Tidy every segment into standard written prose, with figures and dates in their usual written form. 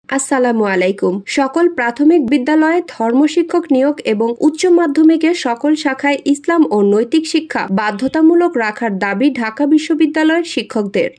আসসালামু আলাইকুম। সকল প্রাথমিক বিদ্যালয়ে ধর্মশিক্ষক নিয়োগ এবং উচ্চ মাধ্যমিকের সকল শাখায় ইসলাম ও নৈতিক শিক্ষা বাধ্যতামূলক রাখার দাবি ঢাকা বিশ্ববিদ্যালয়ের শিক্ষকদের।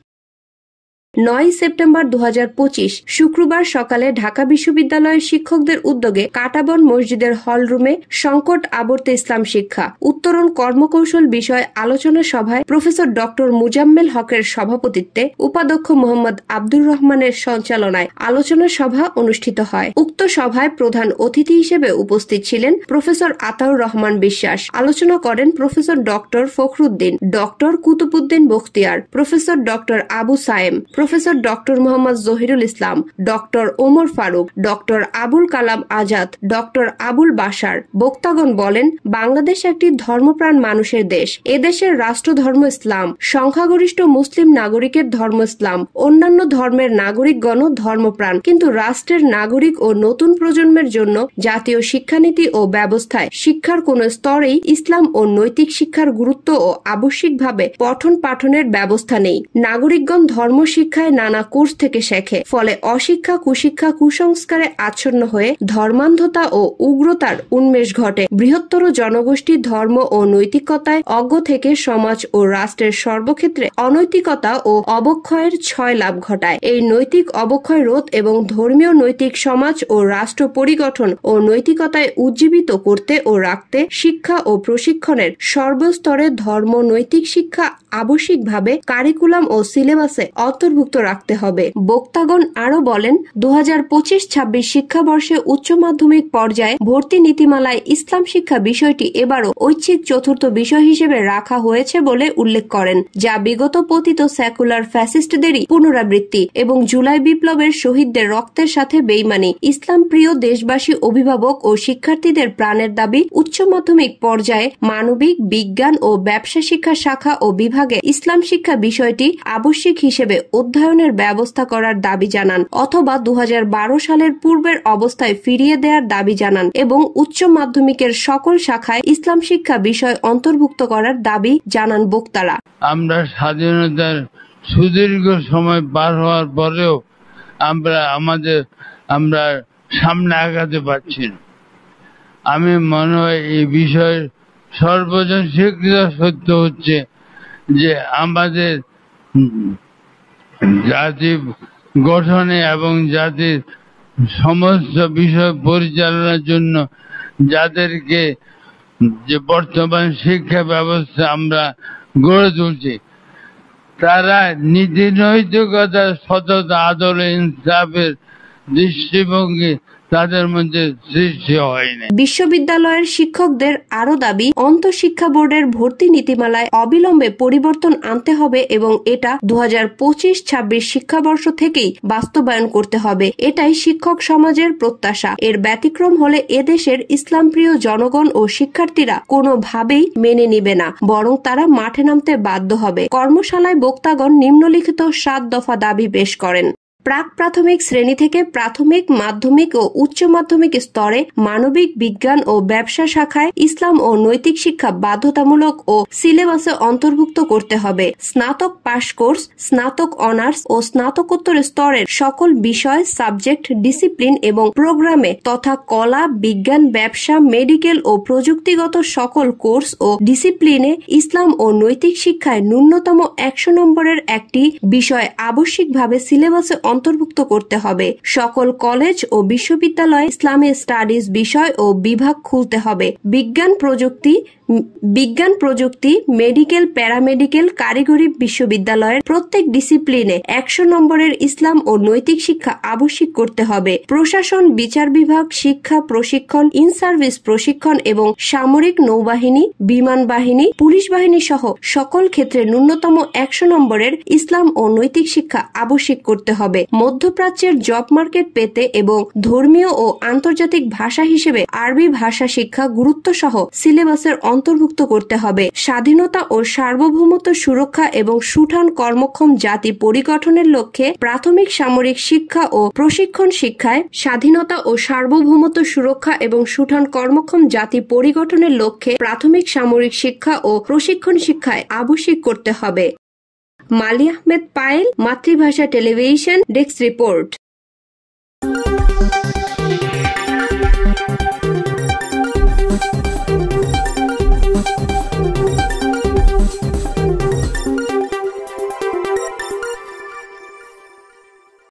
9 সেপ্টেম্বর 2025 শুক্রবার সকালে ঢাকা বিশ্ববিদ্যালয়ের শিক্ষকদের উদ্যোগে কাটাবন মসজিদের হলরুমে সংকট আবর্তে ইসলাম শিক্ষা উত্তরণ কর্মকৌশল বিষয় আলোচনা সভায় প্রফেসর ডক্টর মুজাম্মেল হকের সভাপতিত্বে উপাধ্যক্ষ মোহাম্মদ আব্দুর রহমানের সঞ্চালনায় আলোচনা সভা অনুষ্ঠিত হয়। উক্ত সভায় প্রধান অতিথি হিসেবে উপস্থিত ছিলেন প্রফেসর আতাউর রহমান বিশ্বাস। আলোচনা করেন professor doctor Fakhruddin, doctor Kutubuddin Bakhtiar, professor doctor Abu Sayem, professor doctor Mohammad Zahirul Islam, doctor Omar Faruk, doctor Abul Kalam Azad, doctor Abul Bashar. বক্তাগণ বলেন, বাংলাদেশ একটি ধর্মপ্রাণ মানুষের দেশ। এদেশের রাষ্ট্রধর্ম ইসলাম, সংখ্যাগরিষ্ঠ মুসলিম নাগরিকের ধর্ম ইসলাম, অন্যান্য ধর্মের নাগরিকগণও ধর্মপ্রাণ। কিন্তু রাষ্ট্রের নাগরিক ও নতুন প্রজন্মের জন্য জাতীয় শিক্ষানীতি ও ব্যবস্থায় শিক্ষার কোন স্তরেই ইসলাম ও নৈতিক শিক্ষার গুরুত্ব ও আবশ্যিকভাবে পঠন পাঠনের ব্যবস্থা নেই। নাগরিকগণ ধর্ম শিক্ষায় নানা কোর্স থেকে শেখে, ফলে অশিক্ষা, কুশিক্ষা, কুসংস্কারে আচ্ছন্ন হয়ে ধর্মান্ধতা ও উগ্রতার উন্মেষ ঘটে। বৃহত্তর জনগোষ্ঠী ধর্ম ও নৈতিকতায় অজ্ঞ থেকে সমাজ ও রাষ্ট্রের সর্বক্ষেত্রে অনৈতিকতা ও অবক্ষয়ের ছয় লাভ ঘটায়। এই নৈতিক অবক্ষয় রোধ এবং ধর্মীয় নৈতিক সমাজ ও রাষ্ট্র পরিগঠন ও নৈতিকতায় উজ্জীবিত করতে ও রাখতে শিক্ষা ও প্রশিক্ষণের সর্বস্তরে ধর্ম নৈতিক শিক্ষা আবশ্যিকভাবে কারিকুলাম ও সিলেবাসে অন্তর্ভুক্ত রাখতে হবে। বক্তাগণ আরো বলেন, 2025-26 শিক্ষাবর্ষে উচ্চ মাধ্যমিক পর্যায়ে ভর্তি নীতিমালায় ইসলাম শিক্ষা বিষয়টি এবারও ঐচ্ছিক চতুর্থ বিষয় হিসেবে রাখা হয়েছে বলে উল্লেখ করেন, যা বিগত পতিত সেকুলার ফ্যাসিস্টদেরই পুনরাবৃত্তি এবং জুলাই বিপ্লবের শহীদদের রক্তের সাথে বেইমানি। ইসলাম প্রিয় দেশবাসী, অভিভাবক ও শিক্ষার্থীদের প্রাণের দাবি উচ্চ মাধ্যমিক পর্যায়ে মানবিক, বিজ্ঞান ও ব্যবসা শিক্ষা শাখা ও বিভাগে ইসলাম শিক্ষা বিষয়টি আবশ্যিক হিসেবে অধ্যয়নের ব্যবস্থা করার দাবি জানান, অথবা 2012 সালের পূর্বের অবস্থায় ফিরিয়ে দেওয়ার দাবি জানান এবং উচ্চ মাধ্যমিকের সকল শাখায় ইসলাম শিক্ষা বিষয় অন্তর্ভুক্ত করার দাবি জানান বক্তারা। আমরা স্বাধীনতার সুদীর্ঘ সময় পার হওয়ার পরেও আমরা সামনে আগাতে পারছি না। আমি মনে হয় এই বিষয়ের সর্বজন স্বীকৃত সত্য হচ্ছে যে আমাদের জাতি গঠনে এবং জাতির সমস্ত বিষয় পরিচালনার জন্য যাদেরকে যে বর্তমান শিক্ষা ব্যবস্থা আমরা গড়ে তুলছি, তারা নীতি নৈতিকতা, সততা, আদর, ইনসাফের দৃষ্টিভঙ্গি তাদের মধ্যে সৃষ্টি হয়নি। বিশ্ববিদ্যালয়ের শিক্ষকদের আরো দাবি, অন্তঃশিক্ষা বোর্ডের ভর্তি নীতিমালায় অবিলম্বে পরিবর্তন আনতে হবে এবং এটা 2025-26 শিক্ষাবর্ষ থেকেই বাস্তবায়ন করতে হবে। এটাই শিক্ষক সমাজের প্রত্যাশা। এর ব্যতিক্রম হলে এদেশের ইসলামপ্রিয় জনগণ ও শিক্ষার্থীরা কোনোভাবেই মেনে নিবে না, বরং তারা মাঠে নামতে বাধ্য হবে। কর্মশালায় বক্তাগণ নিম্নলিখিত 7 দফা দাবি পেশ করেন। প্রাক প্রাথমিক শ্রেণী থেকে প্রাথমিক, মাধ্যমিক ও উচ্চ মাধ্যমিক স্তরে মানবিক, বিজ্ঞান ও ব্যবসা শাখায় ইসলাম ও নৈতিক শিক্ষা বাধ্যতামূলক ও সিলেবাসে অন্তর্ভুক্ত করতে হবে। স্নাতক পাশ কোর্স, স্নাতক অনার্স ও স্নাতকোত্তর স্তরের সকল বিষয়, সাবজেক্ট, ডিসিপ্লিন এবং প্রোগ্রামে তথা কলা, বিজ্ঞান, ব্যবসা, মেডিকেল ও প্রযুক্তিগত সকল কোর্স ও ডিসিপ্লিনে ইসলাম ও নৈতিক শিক্ষায় ন্যূনতম 100 নম্বরের একটি বিষয় আবশ্যিকভাবে সিলেবাসে অন্তর্ভুক্ত করতে হবে। সকল কলেজ ও বিশ্ববিদ্যালয়ে ইসলামী স্টাডিজ বিষয় ও বিভাগ খুলতে হবে। বিজ্ঞান প্রযুক্তি, মেডিকেল, প্যারামেডিকেল, কারিগরি বিশ্ববিদ্যালয়ের প্রত্যেক ডিসিপ্লিনে 100 নম্বরের ইসলাম ও নৈতিক শিক্ষা আবশ্যিক করতে হবে। প্রশাসন, বিচার বিভাগ, শিক্ষা, প্রশিক্ষণ, ইন সার্ভিস প্রশিক্ষণ এবং সামরিক, নৌবাহিনী, বিমান বাহিনী, পুলিশ বাহিনী সহ সকল ক্ষেত্রে ন্যূনতম 100 নম্বরের ইসলাম ও নৈতিক শিক্ষা আবশ্যিক করতে হবে। মধ্যপ্রাচ্যের জব মার্কেট পেতে এবং ধর্মীয় ও আন্তর্জাতিক ভাষা হিসেবে আরবি ভাষা শিক্ষা গুরুত্ব সহ সিলেবাসের অন্তর্ভুক্ত করতে হবে। স্বাধীনতা ও সার্বভৌমত্ব সুরক্ষা এবং সুঠান কর্মক্ষম জাতি পরিগঠনের লক্ষ্যে প্রাথমিক সামরিক শিক্ষা ও প্রশিক্ষণ শিক্ষায় স্বাধীনতা ও সার্বভৌমত্ব সুরক্ষা এবং সুঠান কর্মক্ষম জাতি পরিগঠনের লক্ষ্যে প্রাথমিক সামরিক শিক্ষা ও প্রশিক্ষণ শিক্ষায় আবশ্যিক করতে হবে। মালি আহমেদ পায়েল, মাতৃভাষা টেলিভিশন, ডেস্ক রিপোর্ট।